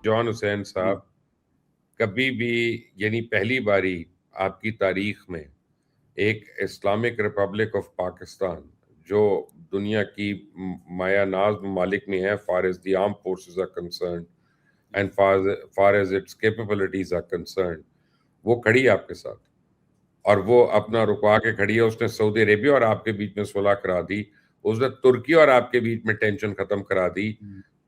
John Hussain साहब, कभी भी यानी पहली बारी आपकी तारीख में एक इस्लामिक रिपब्लिक ऑफ पाकिस्तान जो दुनिया की माया नाज ममालिक में है, far as the arm forces are concern and far as its capabilities are concern, वो खड़ी है आपके साथ और वो अपना रुकवा के खड़ी है। उसने सऊदी अरेबिया और आपके बीच में सुलह करा दी, उसने तुर्की और आपके बीच में टेंशन खत्म करा दी।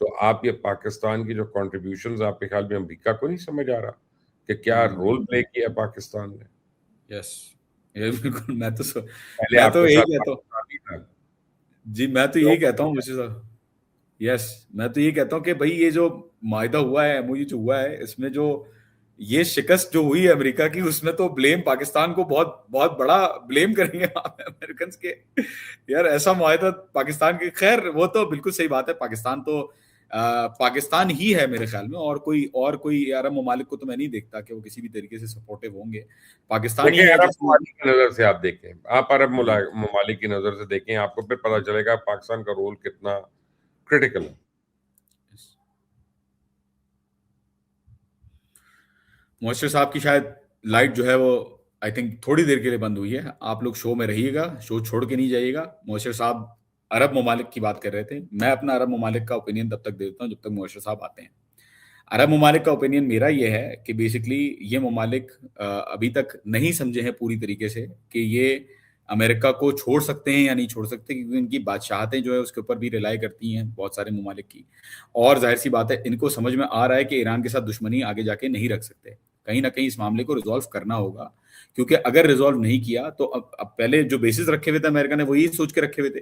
तो आप ये पाकिस्तान की जो कंट्रीब्यूशंस, आपके ख्याल में अमेरिका को नहीं समझ आ रहा कि क्या रोल प्ले किया पाकिस्तान ने? यस, ये बिल्कुल। मैं पहले तो आपके यही साथ कहता हूँ पाकिस्तान ही था। जी, मैं तो यही कहता हूँ मुझे साहब। यस, मैं तो यही कहता हूँ कि भाई ये जो मायदा हुआ है, एमओयू जो हुआ है, इसमें जो ये शिकस्त जो हुई है अमेरिका की, उसमें तो ब्लेम पाकिस्तान को बहुत बहुत बड़ा ब्लेम करेंगे अमेरिकन के। यार ऐसा मायदा पाकिस्तान के, खैर वो तो बिल्कुल सही बात है। पाकिस्तान तो पाकिस्तान ही है मेरे ख्याल में, और कोई अरब ममालिक को तो मैं नहीं देखता कि वो किसी भी तरीके से सपोर्टिव होंगे। पाकिस्तान ही देखें, है अरब जिसको। ममालिक की नजर से आप देखें, आप अरब जी। ममालिक की नजर से देखें, आपको फिर पता चलेगा पाकिस्तान का रोल कितना क्रिटिकल है। मोइस्टर साहब की शायद लाइट जो है वो आई थिंक थोड़ी देर के लिए बंद हुई है। आप लोग शो में रहिएगा, शो छोड़ के नहीं जाइएगा। मोइस्टर साहब अरब ममालिक की बात कर रहे थे। मैं अपना अरब ममालिक का ओपिनियन तब तक दे देता हूँ जब तक मोइस्टर साहब आते हैं। अरब ममालिक का ओपिनियन मेरा ये है कि बेसिकली ये ममालिक अभी तक नहीं समझे हैं पूरी तरीके से कि ये अमेरिका को छोड़ सकते हैं या नहीं छोड़ सकते, क्योंकि इनकी बादशाहतें जो है उसके ऊपर भी रिलाई करती हैं बहुत सारे ममालिक की। और जाहिर सी बात है, इनको समझ में आ रहा है कि ईरान के साथ दुश्मनी आगे जाके नहीं रख सकते। कहीं ना कहीं इस मामले को रिजॉल्व करना होगा, क्योंकि अगर रिजॉल्व नहीं किया तो अब पहले जो बेसिस रखे हुए थे अमेरिका ने, वो यही सोच के रखे हुए थे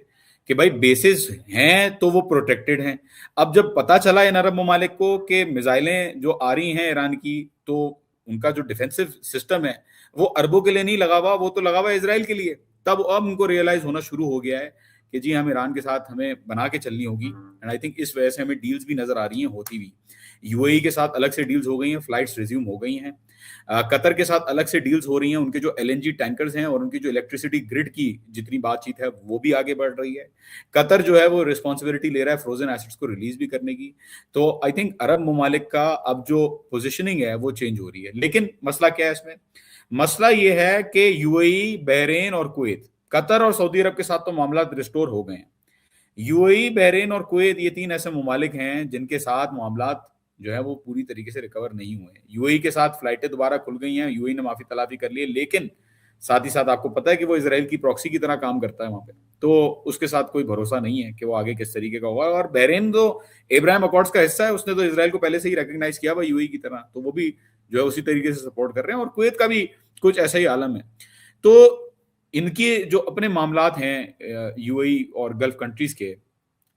कि भाई बेसिस हैं तो वो प्रोटेक्टेड हैं। अब जब पता चला इन अरब ममालिक को कि मिसाइलें जो आ रही हैं ईरान की, तो उनका जो डिफेंसिव सिस्टम है वो अरबों के लिए नहीं लगा हुआ, वो तो लगा हुआ इसराइल के लिए। तब अब उनको रियलाइज होना शुरू हो गया है कि जी हम ईरान के साथ हमें बना के चलनी होगी। एंड आई थिंक इस वजह से हमें डील्स भी नजर आ रही हैं होती हुई। यूएई के साथ अलग से डील्स हो गई हैं, फ्लाइट्स रिज्यूम हो गई हैं। कतर के साथ अलग से डील्स हो रही हैं, उनके जो एलएनजी टैंकर्स हैं और उनकी जो इलेक्ट्रिसिटी ग्रिड की जितनी बातचीत है वो भी आगे बढ़ रही है। कतर जो है वो रिस्पॉन्सिबिलिटी ले रहा है फ्रोजन एसेट्स को रिलीज भी करने की। तो आई थिंक अरब ममालिक का अब जो पोजिशनिंग है वो चेंज हो रही है। लेकिन मसला क्या है इसमें? मसला ये है कि यूएई, बहरेन और कुवैत, कतर और सऊदी अरब के साथ तो मामला रिस्टोर हो गए हैं। यूएई, बहरेन और कुवैत ये तीन ऐसे ममालिक हैं जिनके साथ मामलात जो है वो पूरी तरीके से रिकवर नहीं हुए हैं। यूएई के साथ फ्लाइटें दोबारा खुल गई हैं, यूएई ने माफी तलाफी कर ली है, लेकिन साथ ही साथ आपको पता है कि वो इसराइल की प्रॉक्सी की तरह काम करता है वहां पे। तो उसके साथ कोई भरोसा नहीं है कि वो आगे किस तरीके का होगा। और बहरेन तो इब्राहिम अकॉर्ड्स का हिस्सा है, उसने तो इसराइल को पहले से ही रिकॉग्नाइज किया हुआ यूएई की तरह, तो वो भी जो है उसी तरीके से सपोर्ट कर रहे हैं। और कुवैत का भी कुछ ऐसा ही आलम है। तो इनके जो अपने मामलात हैं यूएई और गल्फ कंट्रीज के,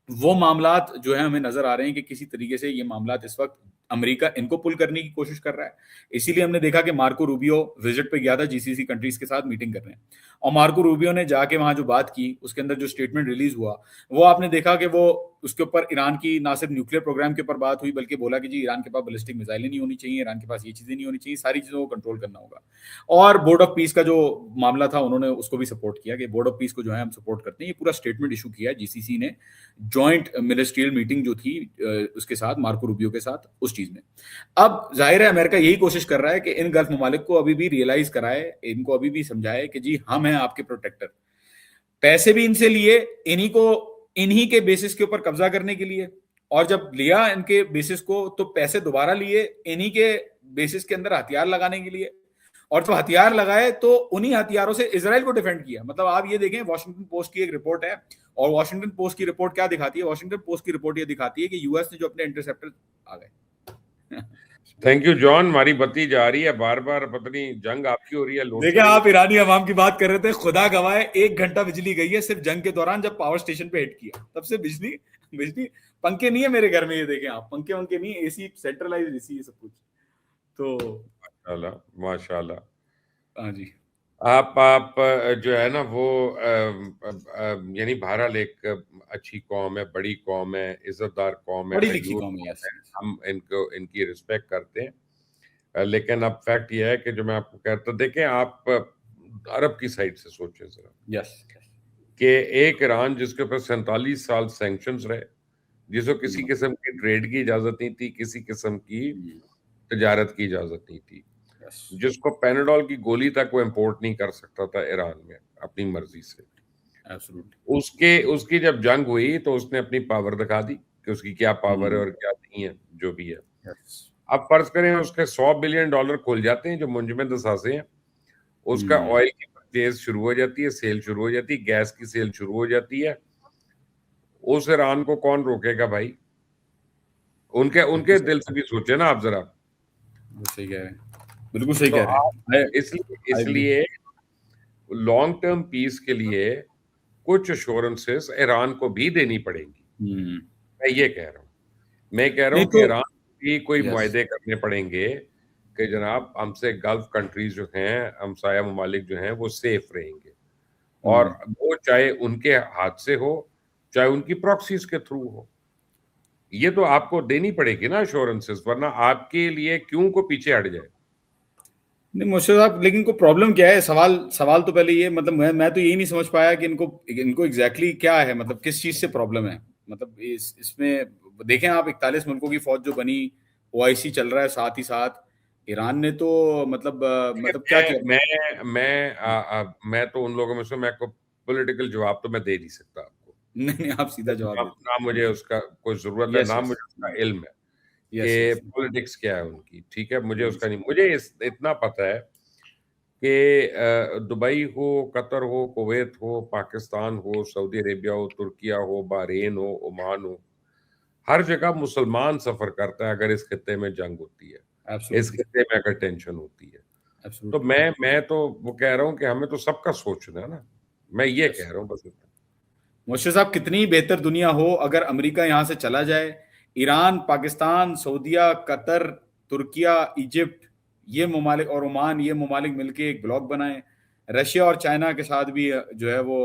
वो मामलात जो है हमें नजर आ रहे हैं कि किसी तरीके से ये मामलात इस वक्त अमेरिका इनको पुल करने की कोशिश कर रहा है। इसीलिए हमने देखा कि मार्को रूबियो विजिट पे गया था जीसीसी कंट्रीज के साथ मीटिंग करने, और मार्को रूबियो ने जाके वहां जो बात की, उसके अंदर जो स्टेटमेंट रिलीज हुआ, वो आपने देखा कि वो उसके ऊपर ईरान की ना सिर्फ न्यूक्लियर प्रोग्राम के ऊपर बात हुई, बल्कि बोला कि जी ईरान के पास बैलिस्टिक मिसाइलें नहीं होनी चाहिए, ईरान के पास ये चीजें नहीं होनी चाहिए, सारी चीजों को कंट्रोल करना होगा। और बोर्ड ऑफ पीस का जो मामला था, उन्होंने उसको भी सपोर्ट किया कि बोर्ड ऑफ पीस को जो है हम सपोर्ट करते हैं। ये पूरा स्टेटमेंट इशू किया जीसीसी ने, जॉइंट मिनिस्ट्रियल मीटिंग जो थी उसके साथ, मार्को रूबियो के साथ, उस चीज में। अब जाहिर है अमेरिका यही कोशिश कर रहा है कि इन गल्फ ममालिक को अभी भी रियलाइज कराए, इनको अभी भी समझाए कि जी हम हैं आपके प्रोटेक्टर। पैसे भी इनसे लिए, इन्हीं के बेसिस के ऊपर कब्जा करने के लिए, और जब लिया इनके बेसिस को तो पैसे दोबारा लिए इन्हीं के बेसिस के अंदर हथियार लगाने के लिए। और जब हथियार लगाए तो उन्हीं हथियारों से इसराइल को डिफेंड किया। मतलब आप ये देखें, वॉशिंगटन पोस्ट की एक रिपोर्ट है, और वॉशिंगटन पोस्ट की रिपोर्ट क्या दिखाती है? वॉशिंगटन पोस्ट की रिपोर्ट ये दिखाती है कि यूएस ने जो अपने इंटरसेप्टर आ गए। थैंक यू जॉन, हमारी बत्ती जा रही है बार बार, पता नहीं जंग आपकी हो रही है, लोड देखिए, शेडिंग। आप ईरानी अवाम की बात कर रहे थे, खुदा गवाह है 1 घंटा बिजली गई है सिर्फ जंग के दौरान, जब पावर स्टेशन पे हिट किया तब से बिजली बिजली पंखे नहीं है मेरे घर में, ये देखें आप, पंखे वंखे नहीं, एसी, सेंट्रलाइज्ड एसी, ये सब कुछ। तो माशाल्लाह माशाल्लाह। हाँ जी, आप जो है ना वो यानी बहरहाल एक अच्छी कौम है, बड़ी कौम है, इज्जतदार कौम है, पढ़ी लिखी अयूर कौम है। कौम यस, है। हम इनकी रिस्पेक्ट करते हैं। लेकिन अब फैक्ट यह है कि जो मैं आपको कहता, देखें आप अरब की साइड से सोचें जरा यस, कि एक ईरान जिसके ऊपर 47 साल सैंक्शंस रहे, जिसको किसी किस्म की ट्रेड की इजाजत नहीं थी, किसी किस्म की तजारत की इजाजत नहीं थी, जिसको पैनाडोल की गोली तक वो इंपोर्ट नहीं कर सकता था ईरान में अपनी मर्जी से। उसके उसकी जब जंग हुई तो उसने अपनी पावर दिखा दी कि उसकी क्या पावर है और क्या नहीं है, जो भी है। अब फर्ज करें उसके $100 बिलियन खुल जाते हैं जो मुंजमद असासे हैं, उसका ऑयल की परचेज शुरू हो जाती है, सेल शुरू हो जाती है, गैस की सेल शुरू हो जाती है। उस ईरान को कौन रोकेगा भाई? उनके उनके दिल से भी सोचे ना आप जरा। सही कह रहे हैं, बिल्कुल सही तो कह रहे आप हैं। इसलिए इसलिए लॉन्ग टर्म पीस के लिए कुछ अश्योरेंसेस ईरान को भी देनी पड़ेंगी। मैं ये कह रहा हूँ, मैं कह रहा नहीं हूँ कि तो ईरान भी कोई यस मुआहदे करने पड़ेंगे कि जनाब हमसे गल्फ कंट्रीज जो हैं, हमसाया ममालिक जो हैं, वो सेफ रहेंगे, और वो चाहे उनके हाथ से हो, चाहे उनकी प्रॉक्सीज के थ्रू हो। ये तो आपको देनी पड़ेगी ना अश्योरेंसेस, वरना आपके लिए क्यों को पीछे हट जाए। नहीं मुर्शिद साहब, लेकिन को प्रॉब्लम क्या है? सवाल सवाल तो पहले ये, मतलब मैं तो यही नहीं समझ पाया कि इनको इनको एग्जैक्टली क्या है, मतलब किस चीज से प्रॉब्लम है। मतलब इसमें देखें आप, 41 मुल्कों की फौज जो बनी, ओआईसी चल रहा है साथ ही साथ। ईरान ने तो मतलब मतलब क्या मैं किया? मैं तो उन लोगों में से, मैं को पॉलिटिकल जवाब तो मैं दे नहीं सकता आपको। नहीं नहीं, आप सीधा जवाब ना, देते ना मुझे उसका कोई जरूरत है, हैं। यस ना यस मुझे उसका इल्म है यस यस। कि पॉलिटिक्स क्या है उनकी। ठीक है, मुझे उसका नहीं, मुझे इतना पता है कि दुबई हो, कतर हो, कुवैत हो, पाकिस्तान हो, सऊदी अरेबिया हो, तुर्किया हो, बहरीन हो, ओमान हो, हर जगह मुसलमान सफर करता है अगर इस खित्ते में जंग होती है, इस एब्सोल्युटली खित्ते में अगर टेंशन होती है। तो एब्सोल्युटली। मैं तो वो कह रहा हूँ कि हमें तो सबका सोचना है ना। मैं ये यस कह रहा हूँ बस इतना। मुर्शिद साहब, कितनी बेहतर दुनिया हो अगर अमेरिका यहाँ से चला जाए, ईरान, पाकिस्तान, सऊदीया, कतर, तुर्किया, इजिप्ट, ये ममालिक और ओमान, ये ममालिक मिलके एक ब्लॉक बनाएं, रशिया और चाइना के साथ भी जो है वो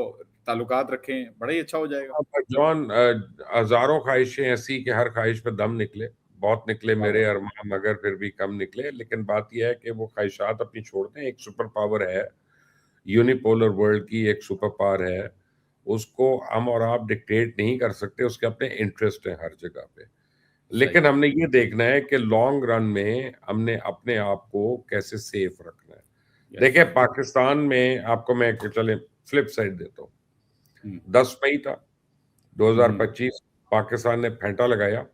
ताल्लुकात रखें, बड़ा ही अच्छा हो जाएगा। अब जॉन, हजारों ख्वाहिशें ऐसी कि हर ख्वाहिश पे दम निकले, बहुत निकले वाह मेरे वाह। अरमान, मगर फिर भी कम निकले। लेकिन बात यह है कि वो ख्वाहिशात अपनी छोड़ दें। एक सुपर पावर है, यूनिपोलर वर्ल्ड की एक सुपर पावर है, उसको हम और आप डिक्टेट नहीं कर सकते, उसके अपने इंटरेस्ट हैं हर जगह पे। सही। लेकिन हमने ये देखना है कि लॉन्ग रन में हमने अपने आप को कैसे सेफ रखना है। यस। देखिए पाकिस्तान में आपको मैं चले फ्लिप साइड देता हूँ। 10 मई था 2025, पाकिस्तान ने फेंटा लगाया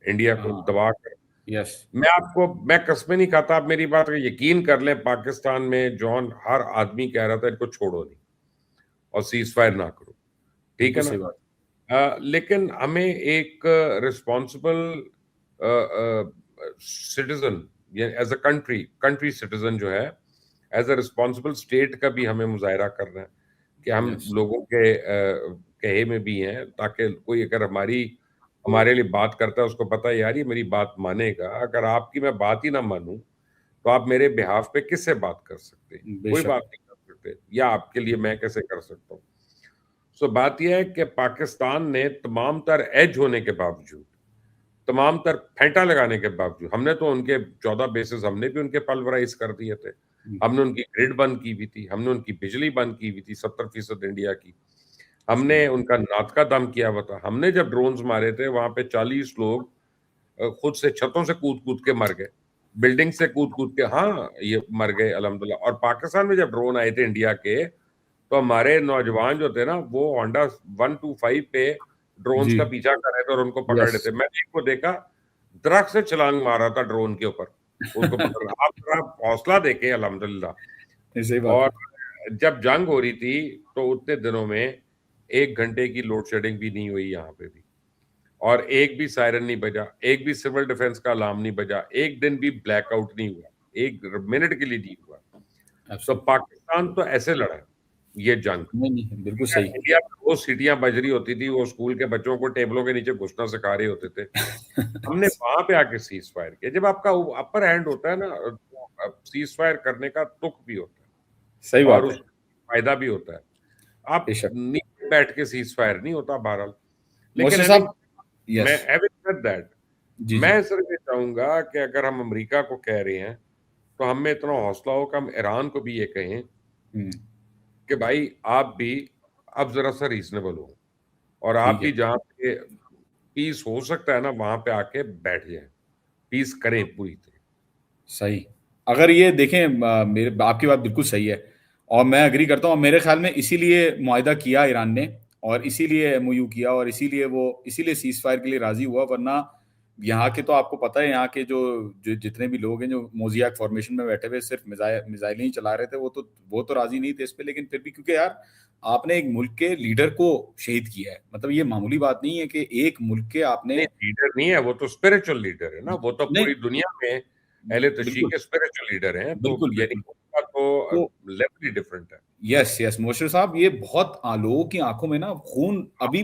इंडिया को हाँ। दबा कर। यस। मैं कस्में नहीं खाता, आप मेरी बात का यकीन कर लें, पाकिस्तान में जॉन हर आदमी कह रहा था इनको छोड़ो नहीं और सीज फायर ना करो। ठीक बिल्कुल है ना? सही बात। लेकिन हमें एक responsible citizen, as a country citizen जो है, एज अ रिस्पॉन्सिबल स्टेट का भी हमें मुजाहरा करना है कि हम यस। लोगों के कहे में भी हैं, ताकि कोई अगर हमारे लिए बात करता है उसको पता है यार ये मेरी बात मानेगा। अगर आपकी मैं बात ही ना मानूं तो आप मेरे बिहाफ पे किससे बात कर सकते हैं? कोई बेशक। बात नहीं कर सकते, या आपके लिए मैं कैसे कर सकता हूँ? सो बात यह है कि पाकिस्तान ने तमाम तर एज होने के बावजूद, तमाम तर फेंटा लगाने के बावजूद, हमने तो उनके 14 बेसिस हमने भी उनके पल्वराइज कर दिए थे। हमने उनकी ग्रिड बंद की हुई थी, हमने उनकी बिजली बंद की हुई थी 70% इंडिया की। सही हमने बात। उनका नाद का दम किया हुआ था। हमने जब ड्रोन्स मारे थे वहां पे 40 लोग खुद से छतों से कूद कूद के मर गए, बिल्डिंग से कूद कूद के, हाँ ये मर गए अल्हम्दुलिल्लाह। और पाकिस्तान में जब ड्रोन आए थे इंडिया के, तो हमारे नौजवान जो थे ना वो होंडा 125 पे ड्रोन्स जी। का पीछा कर रहे थे और उनको पकड़ रहे यस। थे। मैंने एक को देखा दरख्त से छलांग मार रहा था ड्रोन के ऊपर, उसको पकड़ रहा। आप जरा हौसला देखें अल्हम्दुलिल्लाह। ये सही बात और है। जब जंग हो रही थी तो उतने दिनों में 1 घंटे की लोड शेडिंग भी नहीं हुई यहाँ पे भी, और एक भी सायरन नहीं बजा, एक भी सिविल डिफेंस का अलार्म नहीं बजा, एक दिन भी ब्लैकआउट नहीं हुआ, एक मिनट के लिए नहीं हुआ। तो एब्सोल्युटली। पाकिस्तान तो ऐसे लड़ा है ये जंग। नहीं नहीं, बिल्कुल इंडिया सही। इंडिया में वो सीटियां बज रही होती थी, वो स्कूल के बच्चों को टेबलों के नीचे घुसना सिखा रहे होते थे। हमने वहां पे आके सीज फायर किया। जब आपका अपर हैंड होता है ना, तो सीज फायर करने का तुक भी होता सही है और बात है। उसका फायदा भी होता है। आप बेशक। नीचे बैठ के सीज फायर नहीं होता बहरहाल। लेकिन मोर्शी साहब। मैं यस। हैविंग सेड दैट, जी जी। मैं सिर्फ ये चाहूंगा कि अगर हम अमेरिका को कह रहे हैं तो हमें इतना हौसला हो कि हम ईरान को भी ये कहें हम्म। कि भाई आप भी अब जरा सा रीजनेबल हो, और आप ठीक भी है। जहाँ पे पीस हो सकता है ना, वहां पे आके बैठ जाए, पीस करें पूरी तरह। सही। अगर ये देखें, मेरे आपकी बात बिल्कुल सही है और मैं एग्री करता हूँ। मेरे ख्याल में इसीलिए मुआहिदा किया ईरान ने, और इसीलिए एमओयू किया, और इसीलिए सीज फायर के लिए राजी हुआ। वरना यहाँ के तो आपको पता है, यहाँ के जो जितने भी लोग हैं जो मोजियाक फॉर्मेशन में बैठे हुए सिर्फ मिसाइलें ही चला रहे थे, वो तो राजी नहीं थे इस पे। लेकिन फिर भी, क्योंकि यार आपने एक मुल्क के लीडर को शहीद किया है, मतलब ये मामूली बात नहीं है कि एक मुल्क के आपने। नहीं, लीडर नहीं है वो, तो स्पिरिचुअल लीडर है ना, वो तो नहीं, पूरी दुनिया में अहले तशय्य बिल्कुल के स्पिरिचुअल लीडर हैं, तो बिल्कुल यानी बिल्कुल। उनका तो तो लेवल ही डिफरेंट है। यस यस मोशर साहब, ये बहुत लोगों की आंखों में ना खून अभी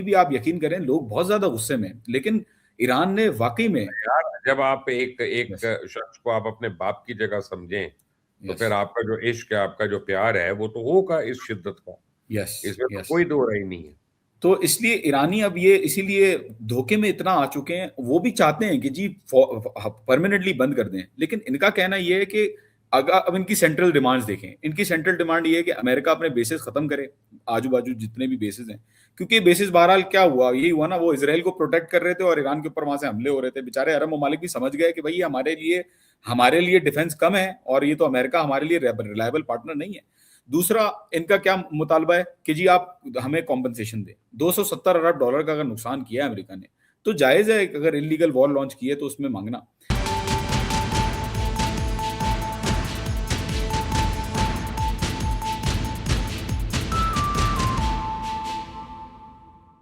भी आप यकीन करें, लोग बहुत ज्यादा गुस्से में हैं। लेकिन ईरान ने वाकई में। यार, जब आप एक एक यस शख्स को आप अपने बाप की जगह समझें, तो यस फिर आपका जो इश्क है, आपका जो प्यार है, वो तो होगा इस शिद्दत का। यस इसमें तो यस। कोई दो राय नहीं है। तो इसलिए ईरानी अब ये इसीलिए धोखे में इतना आ चुके हैं। वो भी चाहते हैं कि जी परमानेंटली बंद कर दें, लेकिन इनका कहना ये है कि अगर अब इनकी सेंट्रल डिमांड्स देखें, इनकी सेंट्रल डिमांड ये है कि अमेरिका अपने बेसिस खत्म करे, आजू बाजू जितने भी बेसिस हैं। क्योंकि बेसिस बहरहाल क्या हुआ, यही हुआ ना, वो इसराइल को प्रोटेक्ट कर रहे थे और ईरान के ऊपर वहां से हमले हो रहे थे। बेचारे अरब ममालिक भी समझ गए कि भाई हमारे लिए डिफेंस कम है, और ये तो अमेरिका हमारे लिए रिलायबल पार्टनर नहीं है। दूसरा, इनका क्या मुतालबा है कि जी आप हमें कॉम्पनसेशन दें। $270 अरब का अगर नुकसान किया है अमेरिका ने, तो जायज है अगर इलीगल वॉर लॉन्च की है तो उसमें मांगना।